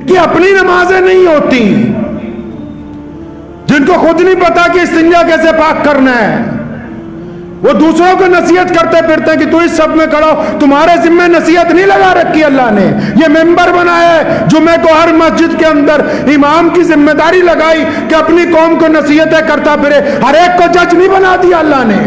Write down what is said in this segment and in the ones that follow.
کہ اپنی نمازیں نہیں ہوتی، جن کو خود نہیں پتا کہ استنجا کیسے پاک کرنا ہے، وہ دوسروں کو نصیحت کرتے پھرتے ہیں کہ تو اس سب میں کھڑا ہو، تمہارے ذمہ نصیحت نہیں لگا رکھی اللہ نے، یہ ممبر بنایا ہے جمعے کو ہر مسجد کے اندر، امام کی ذمہ داری لگائی کہ اپنی قوم کو نصیحتیں کرتا پھرے، ہر ایک کو جج نہیں بنا دیا اللہ نے،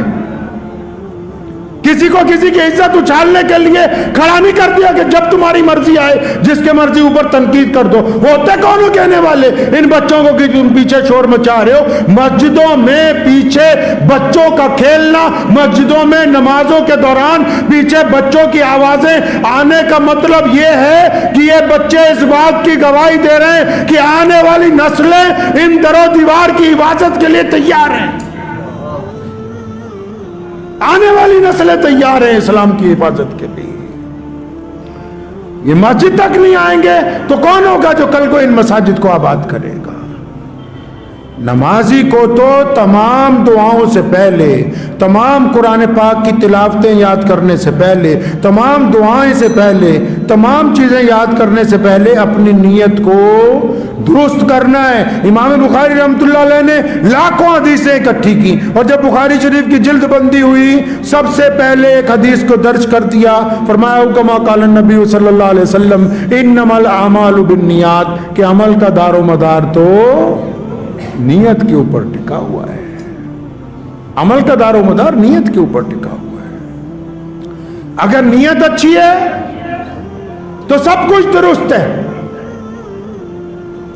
کسی کو کسی کی عزت اچھالنے کے لیے کھڑا نہیں کر دیا کہ جب تمہاری مرضی آئے جس کے مرضی اوپر تنقید کر دو۔ ہوتے کون ہو کہنے والے ان بچوں کو کہ تم پیچھے شور مچا رہے ہو؟ مسجدوں میں پیچھے بچوں کا کھیلنا، مسجدوں میں نمازوں کے دوران پیچھے بچوں کی آوازیں آنے کا مطلب یہ ہے کہ یہ بچے اس بات کی گواہی دے رہے ہیں کہ آنے والی نسلیں ان در و دیوار کی حفاظت کے لیے تیار ہیں، آنے والی نسلیں تیار ہیں اسلام کی حفاظت کے لیے۔ یہ مسجد تک نہیں آئیں گے تو کون ہوگا جو کل کو ان مساجد کو آباد کرے گا؟ نمازی کو تو تمام دعاؤں سے پہلے، تمام قرآن پاک کی تلاوتیں یاد کرنے سے پہلے، تمام دعائیں سے پہلے، تمام چیزیں یاد کرنے سے پہلے اپنی نیت کو درست کرنا ہے۔ امام بخاری رحمۃ اللہ علیہ نے لاکھوں حدیثیں اکٹھی کی، اور جب بخاری شریف کی جلد بندی ہوئی سب سے پہلے ایک حدیث کو درج کر دیا، فرمایا کما قال النبی صلی اللہ علیہ وسلم انما الاعمال بالنیات، کہ عمل کا دار و مدار تو نیت کے اوپر ٹکا ہوا ہے، عمل کا دار و مدار نیت کے اوپر ٹکا ہوا ہے۔ اگر نیت اچھی ہے تو سب کچھ درست ہے،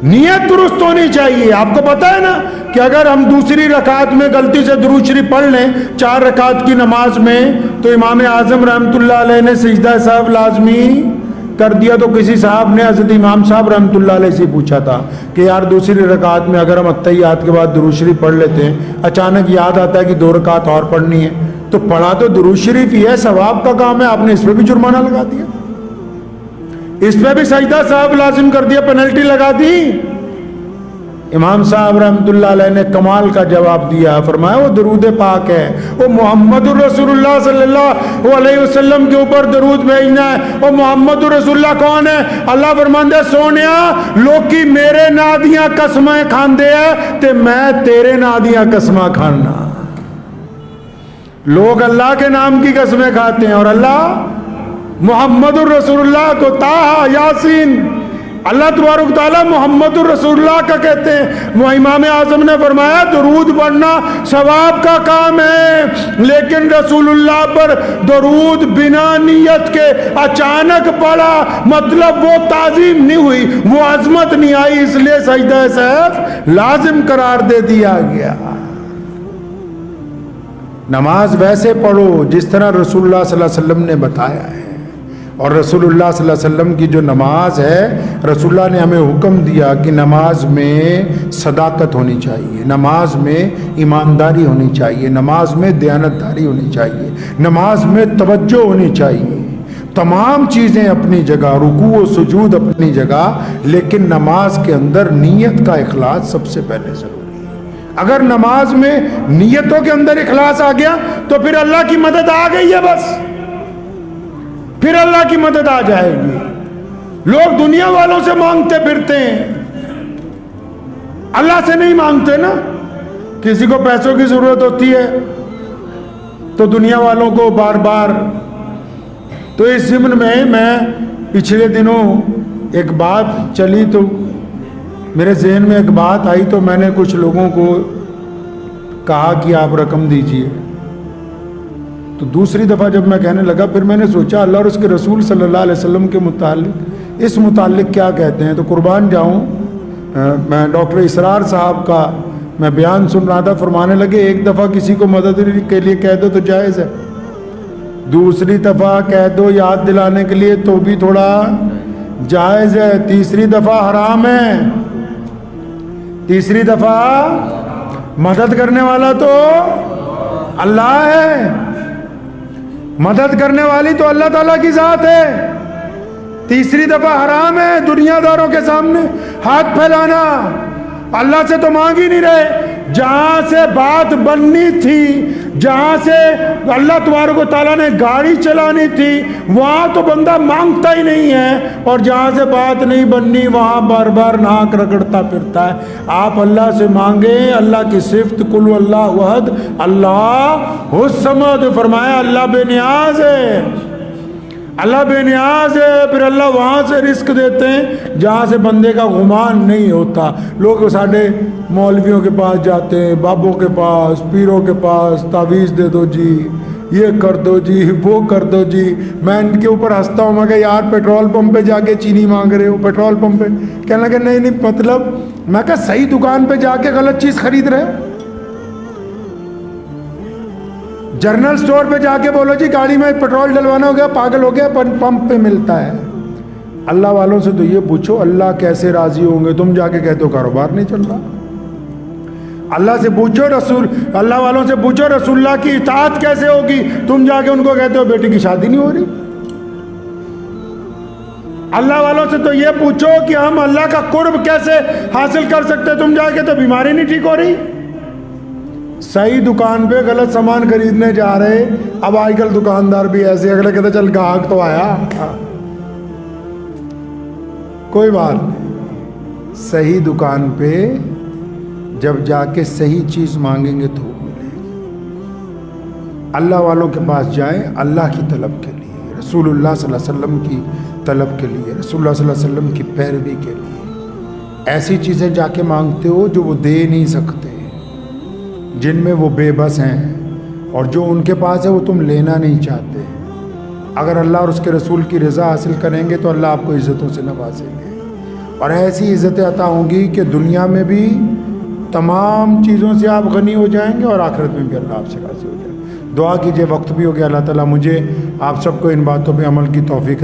نیت درست ہونی چاہیے۔ آپ کو پتا ہے نا کہ اگر ہم دوسری رکعت میں غلطی سے درود شریف پڑھ لیں 4 رکعت کی نماز میں، تو امام اعظم رحمۃ اللہ علیہ نے سجدہ صاحب لازمی کر دیا، تو کسی صاحب نے حضرت امام صاحب رحمۃ اللہ علیہ سے پوچھا تھا کہ یار دوسری رکعت میں اگر ہم اتحیات کے بعد درود شریف پڑھ لیتے ہیں، اچانک یاد آتا ہے کہ 2 رکعت اور پڑھنی ہے، تو پڑھا تو درود شریف ہی ہے، ثواب کا کام ہے، آپ نے اس پہ بھی جرمانہ لگا دیا، اس پہ بھی سجدہ صاحب لازم کر دیا، پینلٹی لگا دی۔ امام صاحب رحمۃ اللہ علیہ نے کمال کا جواب دیا، فرمایا وہ درود پاک ہے، وہ محمد الرسول اللہ صلی اللہ علیہ وسلم کے اوپر درود بھیجنا ہے۔ وہ محمد الرسول اللہ کون ہے؟ اللہ فرماندا سونیا لوکی میرے نا دیاں قسمیں کھاندے ہیں تے میں تیرے نا دیاں قسماں کھانا۔ لوگ اللہ کے نام کی قسمیں کھاتے ہیں اور اللہ محمد الرسول اللہ کو طٰہٰ یاسین، اللہ تبارک تعالیٰ محمد الرسول اللہ کا کہتے ہیں۔ وہ امام اعظم نے فرمایا درود پڑھنا ثواب کا کام ہے، لیکن رسول اللہ پر درود بنا نیت کے اچانک پڑا، مطلب وہ تعظیم نہیں ہوئی، وہ عظمت نہیں آئی، اس لیے سجدہ سیف لازم قرار دے دیا گیا۔ نماز ویسے پڑھو جس طرح رسول اللہ صلی اللہ علیہ وسلم نے بتایا ہے، اور رسول اللہ صلی اللہ علیہ وسلم کی جو نماز ہے، رسول اللہ نے ہمیں حکم دیا کہ نماز میں صداقت ہونی چاہیے، نماز میں ایمانداری ہونی چاہیے، نماز میں دیانتداری ہونی چاہیے، نماز میں توجہ ہونی چاہیے، تمام چیزیں اپنی جگہ، رکوع و سجود اپنی جگہ، لیکن نماز کے اندر نیت کا اخلاص سب سے پہلے ضروری ہے۔ اگر نماز میں نیتوں کے اندر اخلاص آ گیا تو پھر اللہ کی مدد آ گئی ہے، بس پھر اللہ کی مدد آ جائے گی۔ لوگ دنیا والوں سے مانگتے پھرتے ہیں، اللہ سے نہیں مانگتے نا۔ کسی کو پیسوں کی ضرورت ہوتی ہے تو دنیا والوں کو بار بار۔ تو اس ضمن میں پچھلے دنوں ایک بات چلی تو میرے ذہن میں ایک بات آئی، تو میں نے کچھ لوگوں کو کہا کہ آپ رقم دیجئے۔ تو دوسری دفعہ جب میں کہنے لگا، پھر میں نے سوچا اللہ اور اس کے رسول صلی اللہ علیہ وسلم کے متعلق اس متعلق کیا کہتے ہیں۔ تو قربان جاؤں، میں ڈاکٹر اسرار صاحب کا میں بیان سن رہا تھا، فرمانے لگے ایک دفعہ کسی کو مدد کے لیے کہہ دو تو جائز ہے، دوسری دفعہ کہہ دو یاد دلانے کے لیے تو بھی تھوڑا جائز ہے، تیسری دفعہ حرام ہے۔ تیسری دفعہ مدد کرنے والا تو اللہ ہے، مدد کرنے والی تو اللہ تعالیٰ کی ذات ہے۔ تیسری دفعہ حرام ہے دنیا داروں کے سامنے ہاتھ پھیلانا، اللہ سے تو مانگ ہی نہیں رہے، جہاں سے بات بننی تھی، جہاں سے اللہ تبارک و تعالیٰ نے گاڑی چلانی تھی وہاں تو بندہ مانگتا ہی نہیں ہے، اور جہاں سے بات نہیں بننی وہاں بار بار ناک رگڑتا پھرتا ہے۔ آپ اللہ سے مانگیں اللہ کی صفت قل اللہ احد اللہ الصمد، فرمایا اللہ بے نیاز ہے، اللہ بے نیاز ہے۔ پھر اللہ وہاں سے رزق دیتے ہیں جہاں سے بندے کا گمان نہیں ہوتا۔ لوگ ساڑھے مولویوں کے پاس جاتے ہیں، بابوں کے پاس، پیروں کے پاس، تعویذ دے دو جی، یہ کر دو جی، وہ کر دو جی۔ میں ان کے اوپر ہنستا ہوں، میں کہ یار پیٹرول پمپ پہ جا کے چینی مانگ رہے ہو، پیٹرول پمپ پہ کہنے لگے نہیں مطلب، میں کہا صحیح دکان پہ جا کے غلط چیز خرید رہے ہو۔ جنرل سٹور پہ جا کے بولو جی گاڑی میں پیٹرول ڈلوانا ہو گیا، پاگل ہو گیا، پمپ پہ ملتا ہے۔ اللہ والوں سے تو یہ پوچھو اللہ کیسے راضی ہوں گے، تم جا کے کہتے ہو کاروبار نہیں چل رہا۔ اللہ سے پوچھو اللہ والوں سے پوچھو رسول اللہ کی اطاعت کیسے ہوگی، تم جا کے ان کو کہتے ہو بیٹی کی شادی نہیں ہو رہی۔ اللہ والوں سے تو یہ پوچھو کہ ہم اللہ کا قرب کیسے حاصل کر سکتے، تم جا کے تو بیماری نہیں ٹھیک ہو رہی۔ صحیح دکان پہ غلط سامان خریدنے جا رہے، اب آج کل دکاندار بھی ایسے، اگلے کہتے چل گاہک تو آیا، کوئی بات نہیں۔ صحیح دکان پہ جب جا کے صحیح چیز مانگیں گے تو ملے گی۔ اللہ والوں کے پاس جائیں اللہ کی طلب کے لیے، رسول اللہ صلی اللہ علیہ وسلم کی طلب کے لیے، رسول اللہ صلی اللہ علیہ وسلم کی پیروی کے لیے۔ ایسی چیزیں جا کے مانگتے ہو جو وہ دے نہیں سکتے، جن میں وہ بے بس ہیں، اور جو ان کے پاس ہے وہ تم لینا نہیں چاہتے۔ اگر اللہ اور اس کے رسول کی رضا حاصل کریں گے تو اللہ آپ کو عزتوں سے نوازیں گے، اور ایسی عزتیں عطا ہوں گی کہ دنیا میں بھی تمام چیزوں سے آپ غنی ہو جائیں گے، اور آخرت میں بھی اللہ آپ سے راضی ہو جائے گا۔ دعا کیجئے، وقت بھی ہو گیا، اللہ تعالیٰ مجھے آپ سب کو ان باتوں پہ عمل کی توفیق